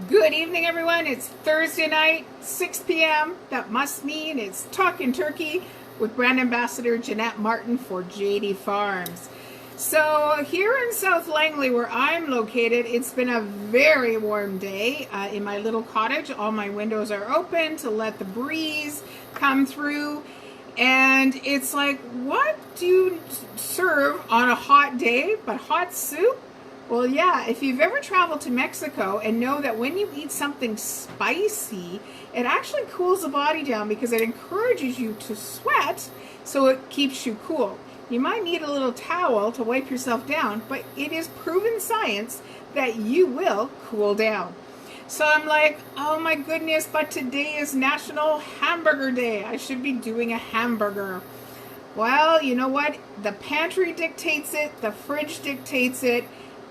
Good evening, everyone. It's Thursday night, 6 p.m. That must mean it's Talking Turkey with Brand Ambassador Jeanette Martin for JD Farms. So here in South Langley, where I'm located, it's been a very warm day in my little cottage. All my windows are open to let the breeze come through. And it's like, what do you serve on a hot day but hot soup? Well, yeah, if you've ever traveled to Mexico and know that when you eat something spicy, it actually cools the body down because it encourages you to sweat, so it keeps you cool. You might need a little towel to wipe yourself down, but it is proven science that you will cool down. So I'm like, oh my goodness, but today is National Hamburger Day. I should be doing a hamburger. Well, you know what? The pantry dictates it, the fridge dictates it.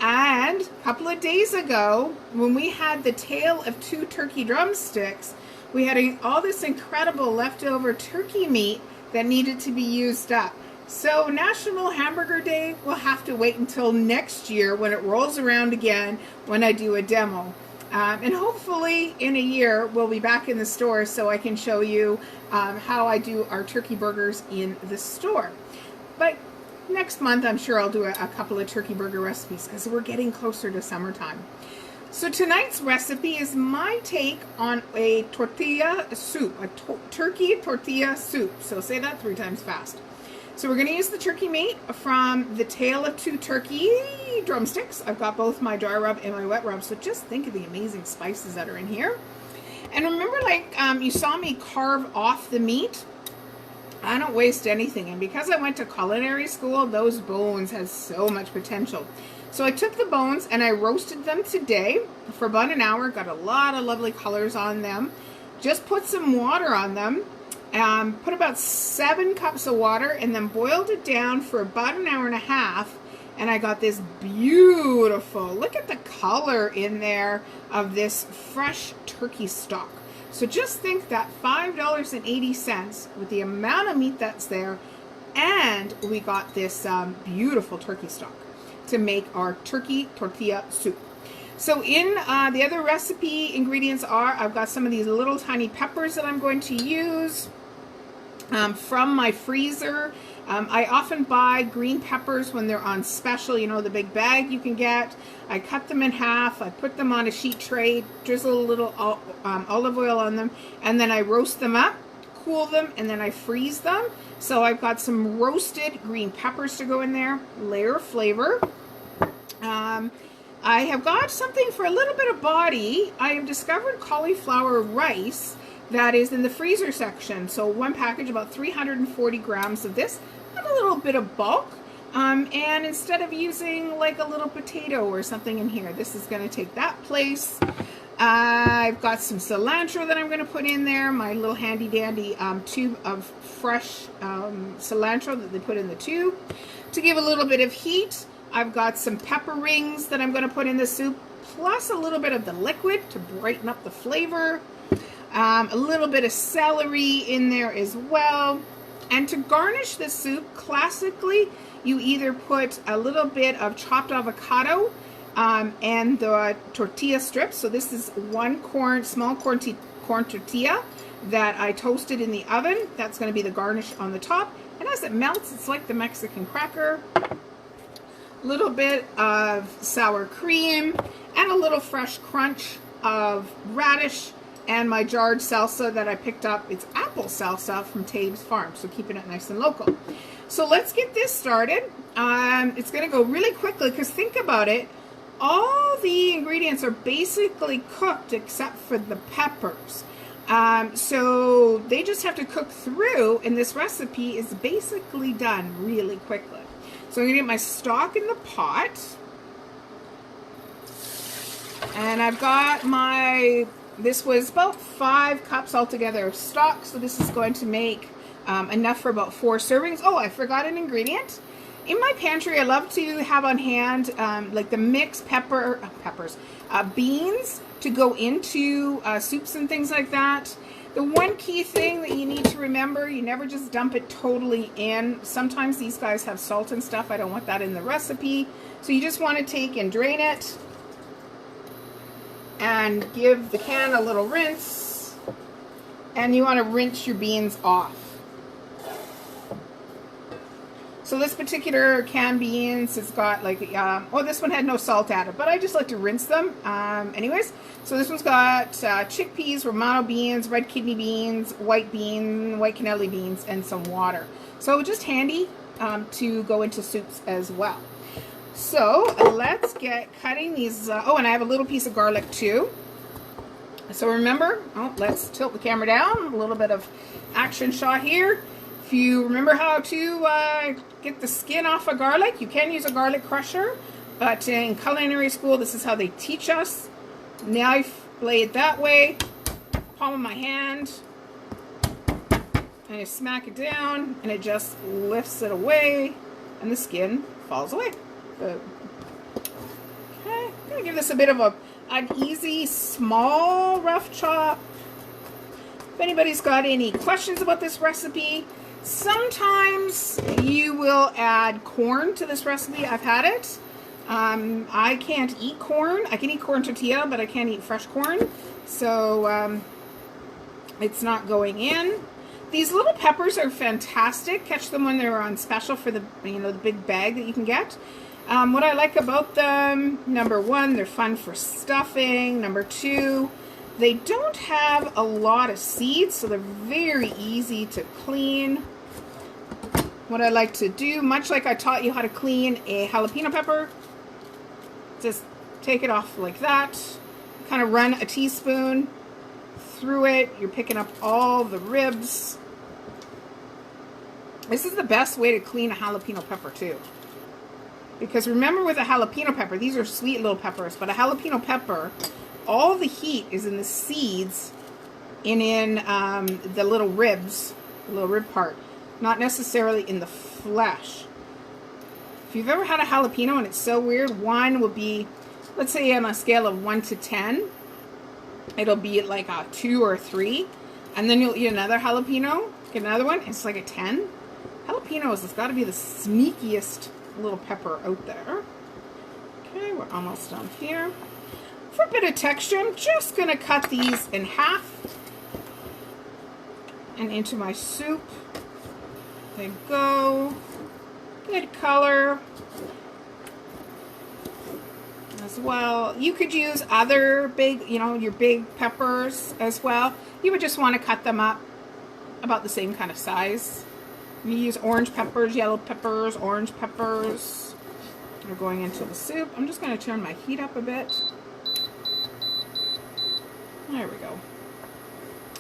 And a couple of days ago, when we had the tail of 2 turkey drumsticks, we had all this incredible leftover turkey meat that needed to be used up. So National Hamburger Day will have to wait until next year when it rolls around again when I do a demo. And hopefully in a year we'll be back in the store so I can show you how I do our turkey burgers in the store. But next month, I'm sure I'll do a couple of turkey burger recipes because we're getting closer to summertime. So tonight's recipe is my take on a tortilla soup, a turkey tortilla soup. So say that 3 times fast. So we're going to use the turkey meat from the tail of 2 turkey drumsticks. I've got both my dry rub and my wet rub. So just think of the amazing spices that are in here. And remember, you saw me carve off the meat. I don't waste anything, and because I went to culinary school, those bones had so much potential. So I took the bones and I roasted them today for about an hour, got a lot of lovely colors on them. Just put some water on them, put about 7 cups of water, and then boiled it down for about an hour and a half, and I got this beautiful, look at the color in there of this fresh turkey stock. So just think that $5.80 with the amount of meat that's there, and we got this beautiful turkey stock to make our turkey tortilla soup. So in the other recipe ingredients I've got some of these little tiny peppers that I'm going to use from my freezer. I often buy green peppers when they're on special, you know, the big bag you can get. I cut them in half, I put them on a sheet tray, drizzle a little olive oil on them, and then I roast them up, cool them, and then I freeze them. So I've got some roasted green peppers to go in there, layer of flavor. I have got something for a little bit of body. I have discovered cauliflower rice that is in the freezer section. So one package, about 340 grams of this, and a little bit of bulk. And instead of using like a little potato or something in here, this is going to take that place. I've got some cilantro that I'm going to put in there, my little handy dandy tube of fresh cilantro that they put in the tube to give a little bit of heat. I've got some pepper rings that I'm going to put in the soup, plus a little bit of the liquid to brighten up the flavor. A little bit of celery in there as well. And to garnish the soup, classically, you either put a little bit of chopped avocado and the tortilla strips. So this is one small corn tortilla that I toasted in the oven. That's going to be the garnish on the top. And as it melts, it's like the Mexican cracker. A little bit of sour cream and a little fresh crunch of radish. And my jarred salsa that I picked up, it's apple salsa from Tabe's Farm, so keeping it nice and local. So let's get this started. It's going to go really quickly because think about it. All the ingredients are basically cooked except for the peppers. So they just have to cook through, and this recipe is basically done really quickly. So I'm going to get my stock in the pot. And I've got this was about 5 cups altogether of stock, so this is going to make enough for about 4 servings. Oh, I forgot an ingredient. In my pantry, I love to have on hand like the mixed beans to go into soups and things like that. The one key thing that you need to remember, you never just dump it totally in. Sometimes these guys have salt and stuff. I don't want that in the recipe. So you just want to take and drain it. and give the can a little rinse. And you want to rinse your beans off. So this particular canned beans has got like, oh, this one had no salt added, but I just like to rinse them. Anyways, so this one's got chickpeas, Romano beans, red kidney beans, white cannelli beans, and some water. So just handy to go into soups as well. So let's get cutting these. Oh, and I have a little piece of garlic too. So remember, let's tilt the camera down. A little bit of action shot here. If you remember how to get the skin off of garlic, you can use a garlic crusher, but in culinary school, this is how they teach us. Knife blade that way, palm of my hand, and you smack it down, and it just lifts it away, and the skin falls away. Okay, I'm gonna give this a bit of an easy, small, rough chop. If anybody's got any questions about this recipe, sometimes you will add corn to this recipe. I've had it. I can't eat corn. I can eat corn tortilla, but I can't eat fresh corn. So it's not going in. These little peppers are fantastic. Catch them when they're on special for the the big bag that you can get. What I like about them, number one, they're fun for stuffing. Number two, they don't have a lot of seeds, so they're very easy to clean. What I like to do, much like I taught you how to clean a jalapeno pepper, just take it off like that, kind of run a teaspoon through it. You're picking up all the ribs. This is the best way to clean a jalapeno pepper too. Because remember, with a jalapeno pepper, these are sweet little peppers, but a jalapeno pepper, all the heat is in the seeds and in the little ribs, the little rib part. Not necessarily in the flesh. If you've ever had a jalapeno and it's so weird, one will be, let's say on a scale of 1 to 10, it'll be like a 2 or 3. And then you'll eat another jalapeno, get another one, it's like a 10. Jalapenos has got to be the sneakiest little pepper out there. Okay, we're almost done here. For a bit of texture, I'm just going to cut these in half and into my soup. They go. Good color as well. You could use other big, your big peppers as well. You would just want to cut them up about the same kind of size. You use orange peppers, yellow peppers, orange peppers. They're going into the soup. I'm just going to turn my heat up a bit. There we go.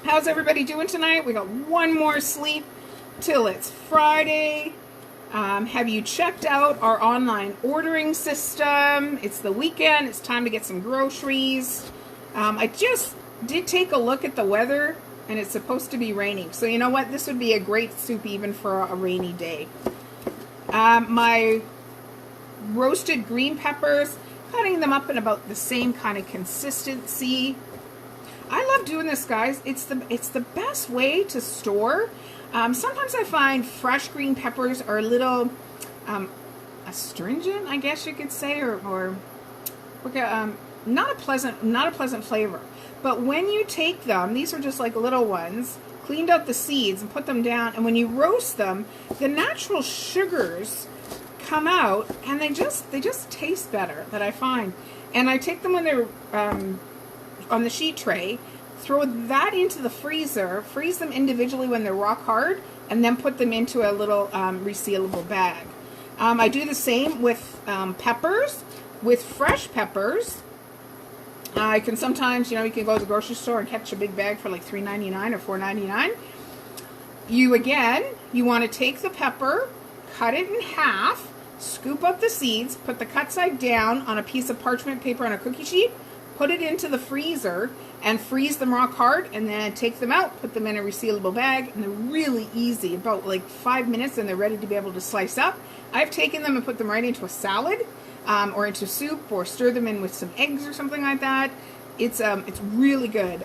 How's everybody doing tonight? We got one more sleep till it's Friday. Have you checked out our online ordering system? It's the weekend. It's time to get some groceries. I just did take a look at the weather, and it's supposed to be raining. So you know what? This would be a great soup even for a rainy day. My roasted green peppers, cutting them up in about the same kind of consistency. I love doing this, guys. It's the best way to store. Sometimes I find fresh green peppers are a little astringent, I guess you could say, or not a pleasant flavor. But when you take them, these are just like little ones, cleaned out the seeds and put them down, and when you roast them, the natural sugars come out, and they just taste better, that I find. And I take them when they're on the sheet tray, throw that into the freezer, freeze them individually when they're rock hard, and then put them into a little resealable bag. I do the same with peppers. With fresh peppers, I can sometimes, you can go to the grocery store and catch a big bag for like $3.99 or $4.99. You want to take the pepper, cut it in half, scoop up the seeds, put the cut side down on a piece of parchment paper on a cookie sheet, put it into the freezer, and freeze them rock hard, and then take them out, put them in a resealable bag, and they're really easy, about like 5 minutes, and they're ready to be able to slice up. I've taken them and put them right into a salad, or into soup, or stir them in with some eggs or something like that. It's really good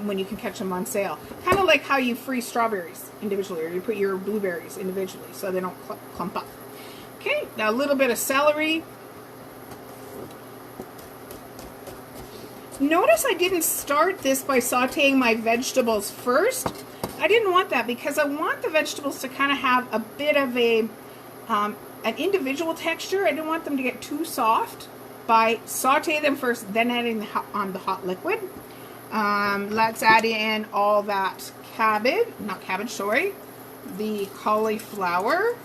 when you can catch them on sale. Kind of like how you freeze strawberries individually, or you put your blueberries individually so they don't clump up. Okay, now a little bit of celery. Notice I didn't start this by sauteing my vegetables first. I didn't want that because I want the vegetables to kind of have a bit of an individual texture. I didn't want them to get too soft. By saute them first, then adding on the hot liquid. Let's add in all that the cauliflower.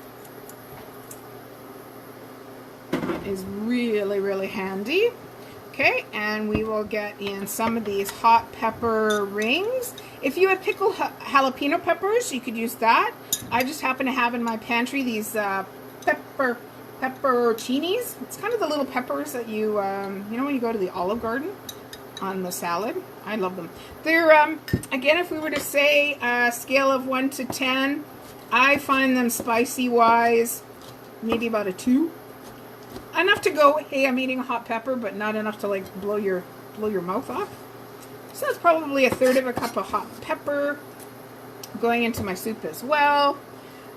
Is really, really handy. Okay, and we will get in some of these hot pepper rings. If you have pickled jalapeno peppers, you could use that. I just happen to have in my pantry these pepperoncinis. It's kind of the little peppers that you know when you go to the Olive Garden on the salad. I love them. They're again, if we were to say a scale of 1 to 10, I find them spicy wise maybe about a 2. Enough to go, hey, I'm eating a hot pepper, but not enough to like blow your mouth off. So that's probably a third of a cup of hot pepper going into my soup as well.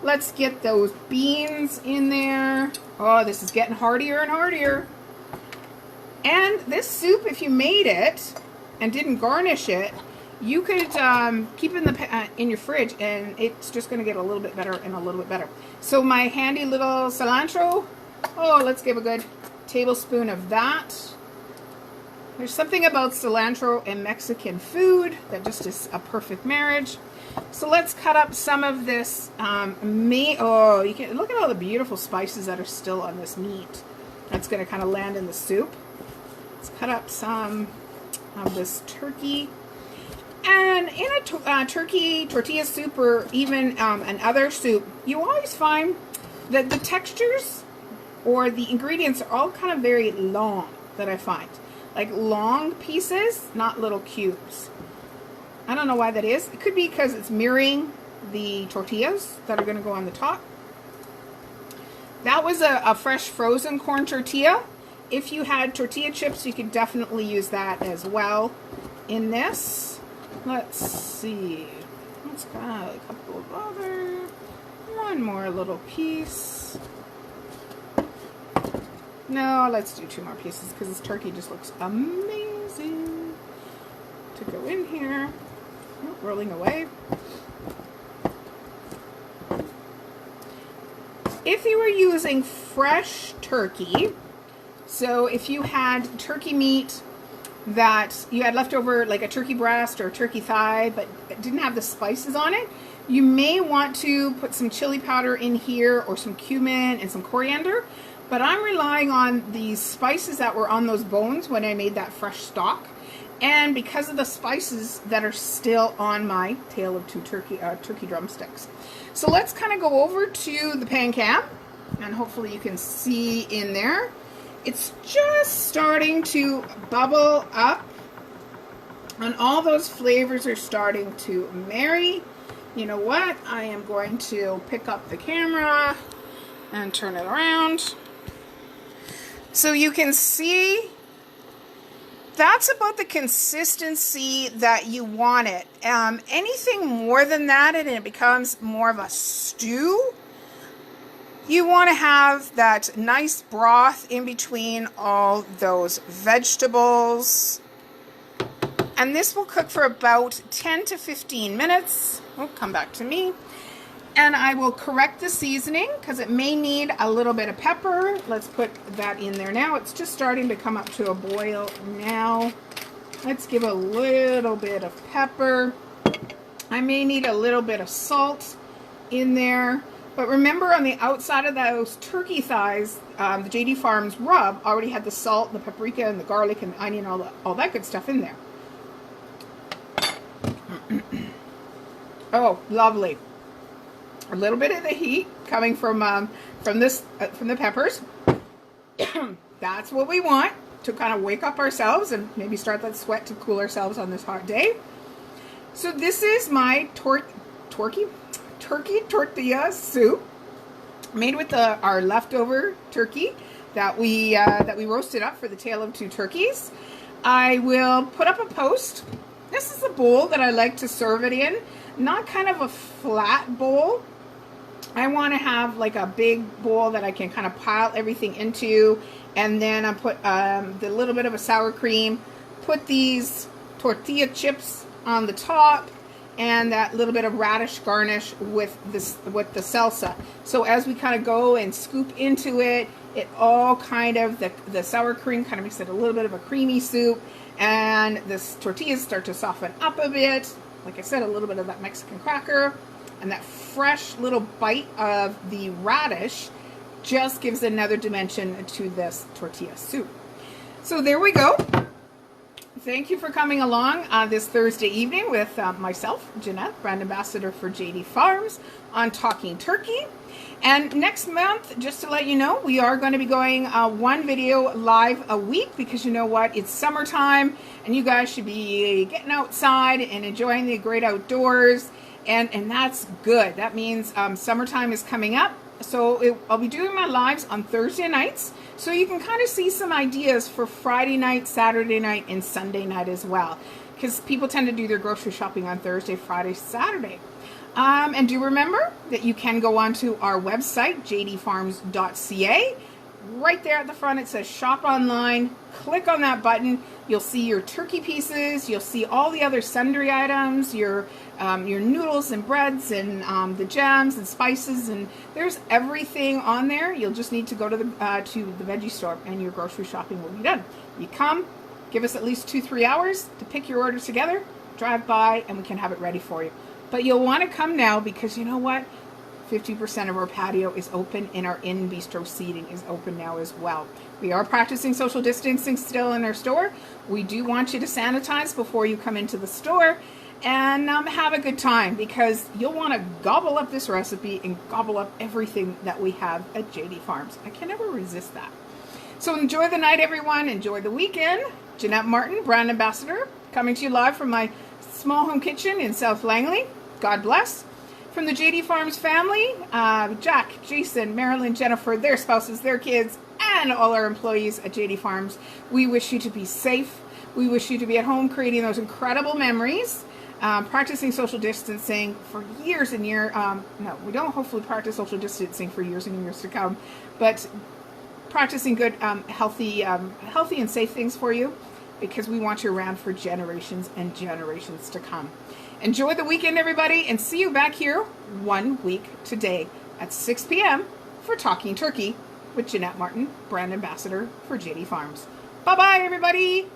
Let's get those beans in there. Oh, this is getting hardier and hardier. And this soup, if you made it and didn't garnish it, you could keep it in your fridge, and it's just going to get a little bit better and a little bit better. So my handy little cilantro. Oh, let's give a good tablespoon of that. There's something about cilantro and Mexican food that just is a perfect marriage. So let's cut up some of this meat. Oh, you can look at all the beautiful spices that are still on this meat. That's going to kind of land in the soup. Let's cut up some of this turkey. And in a turkey tortilla soup, or even an other soup, you always find that the textures or the ingredients are all kind of very long, that I find. Like long pieces, not little cubes. I don't know why that is. It could be because it's mirroring the tortillas that are going to go on the top. That was a fresh frozen corn tortilla. If you had tortilla chips, you could definitely use that as well in this. Let's see. Let's got a couple of other. One more little piece. No, let's do 2 more pieces because this turkey just looks amazing to go in here. Oh, rolling away. If you were using fresh turkey, so if you had turkey meat that you had left over, like a turkey breast or a turkey thigh, but it didn't have the spices on it, you may want to put some chili powder in here or some cumin and some coriander. But I'm relying on the spices that were on those bones when I made that fresh stock. And because of the spices that are still on my tail of 2 turkey drumsticks. So let's kind of go over to the pan cam. And hopefully you can see in there. It's just starting to bubble up. And all those flavors are starting to marry. You know what? I am going to pick up the camera and turn it around. So you can see that's about the consistency that you want it. Anything more than that and it becomes more of a stew. You want to have that nice broth in between all those vegetables. And this will cook for about 10 to 15 minutes. Oh, come back to me. And I will correct the seasoning because it may need a little bit of pepper. Let's put that in there now. It's just starting to come up to a boil now. Let's give a little bit of pepper. I may need a little bit of salt in there. But remember, on the outside of those turkey thighs, the JD Farms rub already had the salt, the paprika, and the garlic, and the onion, all that good stuff in there. Oh, lovely. A little bit of the heat coming from the peppers. That's what we want to kind of wake up ourselves and maybe start that sweat to cool ourselves on this hot day. So this is my turkey tortilla soup made with our leftover turkey that we roasted up for the tail of 2 turkeys. I will put up a post. This is a bowl that I like to serve it in, not kind of a flat bowl. I want to have like a big bowl that I can kind of pile everything into, and then I put the little bit of a sour cream, put these tortilla chips on the top and that little bit of radish garnish with the salsa. So as we kind of go and scoop into it, it all kind of, the sour cream kind of makes it a little bit of a creamy soup, and the tortillas start to soften up a bit. Like I said, a little bit of that Mexican cracker, and that fresh little bite of the radish just gives another dimension to this tortilla soup. So there we go. Thank you for coming along this Thursday evening with myself, Jeanette, brand ambassador for JD Farms, on Talking Turkey. And next month, just to let you know, we are going to be going one video live a week, because you know what? It's summertime and you guys should be getting outside and enjoying the great outdoors. And that's good. That means summertime is coming up. So I'll be doing my lives on Thursday nights, so you can kind of see some ideas for Friday night, Saturday night, and Sunday night as well, because people tend to do their grocery shopping on Thursday, Friday, Saturday. And do remember that you can go onto our website, jdfarms.ca. Right there at the front it says shop online. Click on that button. You'll see your turkey pieces. You'll see all the other sundry items, your noodles and breads and the jams and spices, and there's everything on there. You'll just need to go to the veggie store and your grocery shopping will be done. You come, give us at least 2-3 hours to pick your order together, drive by, and we can have it ready for you. But you'll want to come now, because you know what? 50% of our patio is open, and our in-bistro seating is open now as well. We are practicing social distancing still in our store. We do want you to sanitize before you come into the store, and have a good time, because you'll want to gobble up this recipe and gobble up everything that we have at JD Farms. I can never resist that. So enjoy the night, everyone. Enjoy the weekend. Jeanette Martin, brand ambassador, coming to you live from my small home kitchen in South Langley. God bless. From the JD Farms family, Jack, Jason, Marilyn, Jennifer, their spouses, their kids, and all our employees at JD Farms, we wish you to be safe. We wish you to be at home creating those incredible memories, practicing social distancing for years and years. No, we don't hopefully practice social distancing for years and years to come, but practicing good, healthy and safe things for you, because we want you around for generations and generations to come. Enjoy the weekend, everybody, and see you back here 1 week today at 6 p.m. for Talking Turkey with Jeanette Martin, brand ambassador for JD Farms. Bye-bye, everybody.